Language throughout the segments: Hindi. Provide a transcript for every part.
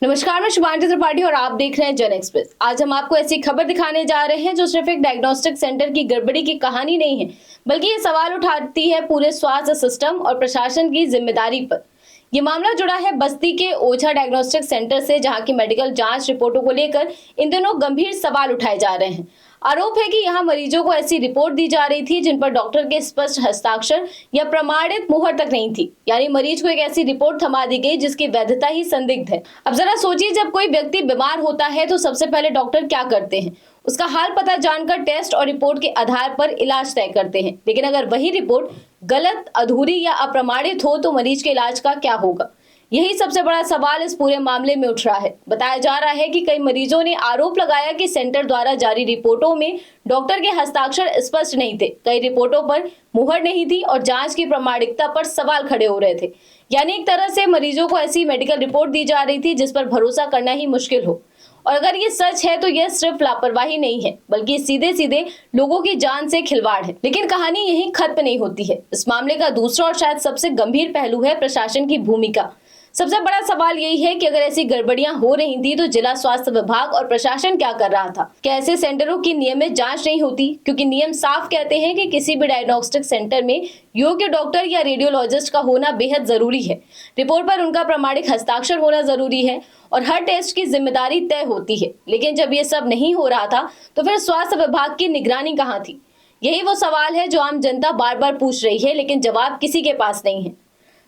नमस्कार, मैं शुभांगी त्रिपाठी और आप देख रहे हैं जन एक्सप्रेस। आज हम आपको ऐसी खबर दिखाने जा रहे हैं जो सिर्फ एक डायग्नोस्टिक सेंटर की गड़बड़ी की कहानी नहीं है, बल्कि ये सवाल उठाती है पूरे स्वास्थ्य सिस्टम और प्रशासन की जिम्मेदारी पर। ये मामला जुड़ा है बस्ती के ओझा डायग्नोस्टिक सेंटर से, जहां की मेडिकल जांच रिपोर्टों को लेकर इन दिनों गंभीर सवाल उठाए जा रहे हैं। आरोप है कि यहां मरीजों को ऐसी रिपोर्ट दी जा रही थी जिन पर डॉक्टर के स्पष्ट हस्ताक्षर या प्रमाणित मुहर तक नहीं थी, यानी मरीज को एक ऐसी रिपोर्ट थमा दी गई जिसकी वैधता ही संदिग्ध है। अब जरा सोचिए, जब कोई व्यक्ति बीमार होता है तो सबसे पहले डॉक्टर क्या करते हैं? उसका हाल पता जानकर टेस्ट और रिपोर्ट के आधार पर इलाज तय करते हैं। लेकिन अगर वही रिपोर्ट गलत, अधूरी या अप्रमाणित हो तो मरीज के इलाज का क्या होगा? यही सबसे बड़ा सवाल इस पूरे मामले में उठ रहा है। बताया जा रहा है कि कई मरीजों ने आरोप लगाया कि सेंटर द्वारा जारी रिपोर्टों में डॉक्टर के हस्ताक्षर स्पष्ट नहीं थे, कई रिपोर्टों पर मुहर नहीं थी और जांच की प्रामाणिकता पर सवाल खड़े हो रहे थे। यानी एक तरह से मरीजों को ऐसी मेडिकल रिपोर्ट दी जा रही थी जिस पर भरोसा करना ही मुश्किल हो। और अगर ये सच है तो यह सिर्फ लापरवाही नहीं है, बल्कि सीधे सीधे लोगों की जान से खिलवाड़ है। लेकिन कहानी यहीं खत्म नहीं होती है। इस मामले का दूसरा और शायद सबसे गंभीर पहलू है प्रशासन की भूमिका। सबसे बड़ा सवाल यही है कि अगर ऐसी गड़बड़ियां हो रही थी तो जिला स्वास्थ्य विभाग और प्रशासन क्या कर रहा था? क्या ऐसे सेंटरों की नियमित जांच नहीं होती? क्योंकि नियम साफ कहते हैं कि किसी भी डायग्नोस्टिक सेंटर में योग्य डॉक्टर या रेडियोलॉजिस्ट का होना बेहद जरूरी है। रिपोर्ट पर उनका प्रमाणिक हस्ताक्षर होना जरूरी है और हर टेस्ट की जिम्मेदारी तय होती है। लेकिन जब ये सब नहीं हो रहा था तो फिर स्वास्थ्य विभाग की निगरानी कहाँ थी? यही वो सवाल है जो आम जनता बार बार पूछ रही है, लेकिन जवाब किसी के पास नहीं है।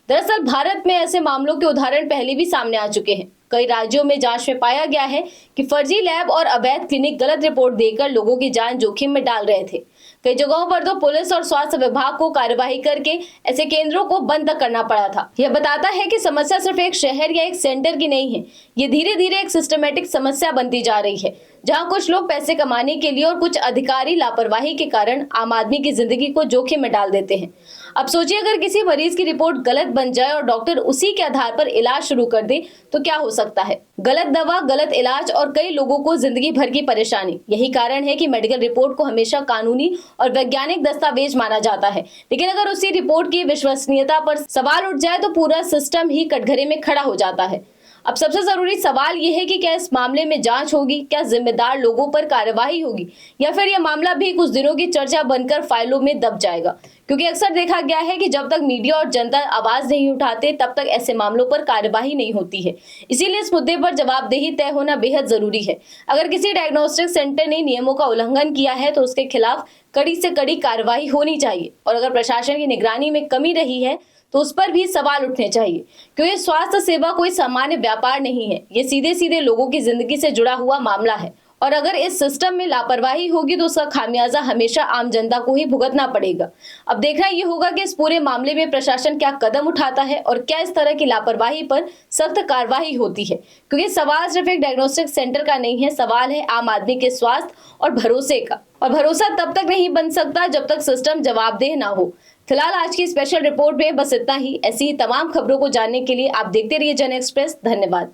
दरअसल भारत में ऐसे मामलों के उदाहरण पहले भी सामने आ चुके हैं। कई राज्यों में जांच में पाया गया है कि फर्जी लैब और अवैध क्लिनिक गलत रिपोर्ट देकर लोगों की जान जोखिम में डाल रहे थे। कई जगहों पर तो पुलिस और स्वास्थ्य विभाग को कार्यवाही करके ऐसे केंद्रों को बंद तक करना पड़ा था। यह बताता है कि समस्या सिर्फ एक शहर या एक सेंटर की नहीं है, ये धीरे धीरे एक सिस्टमेटिक समस्या बनती जा रही है, जहां कुछ लोग पैसे कमाने के लिए और कुछ अधिकारी लापरवाही के कारण आम आदमी की जिंदगी को जोखिम में डाल देते हैं। अब सोचिए, अगर किसी मरीज की रिपोर्ट गलत बन जाए और डॉक्टर उसी के आधार पर इलाज शुरू कर दे तो क्या हो सकता है? गलत दवा, गलत इलाज और कई लोगों को जिंदगी भर की परेशानी। यही कारण है कि मेडिकल रिपोर्ट को हमेशा कानूनी और वैज्ञानिक दस्तावेज माना जाता है। लेकिन अगर उसी रिपोर्ट की विश्वसनीयता पर सवाल उठ जाए तो पूरा सिस्टम ही कटघरे में खड़ा हो जाता है। अब सबसे जरूरी सवाल यह है कि क्या इस मामले में जांच होगी, क्या जिम्मेदार लोगों पर कार्रवाई होगी, या फिर यह मामला भी कुछ दिनों की चर्चा बनकर फाइलों में दब जाएगा? क्योंकि अक्सर देखा गया है कि जब तक मीडिया और जनता आवाज नहीं उठाते तब तक ऐसे मामलों पर कार्यवाही नहीं होती है। इसीलिए इस मुद्दे पर जवाबदेही तय होना बेहद जरूरी है। अगर किसी डायग्नोस्टिक सेंटर ने नियमों का उल्लंघन किया है तो उसके खिलाफ कड़ी से कड़ी कार्रवाई होनी चाहिए, और अगर प्रशासन की निगरानी में कमी रही है तो उस पर भी सवाल उठने चाहिए। क्योंकि स्वास्थ्य सेवा कोई सामान्य व्यापार नहीं है, ये सीधे सीधे लोगों की जिंदगी से जुड़ा हुआ मामला है। और अगर इस सिस्टम में लापरवाही होगी तो उसका खामियाजा हमेशा आम जनता को ही भुगतना पड़ेगा। अब देखना ये होगा कि इस पूरे मामले में प्रशासन क्या कदम उठाता है और क्या इस तरह की लापरवाही पर सख्त कार्रवाई होती है। क्योंकि सवाल सिर्फ एक डायग्नोस्टिक सेंटर का नहीं है, सवाल है आम आदमी के स्वास्थ्य और भरोसे का। और भरोसा तब तक नहीं बन सकता जब तक सिस्टम जवाबदेह ना हो। फिलहाल आज की स्पेशल रिपोर्ट में बस इतना ही। ऐसी ही तमाम खबरों को जानने के लिए आप देखते रहिए जन एक्सप्रेस। धन्यवाद।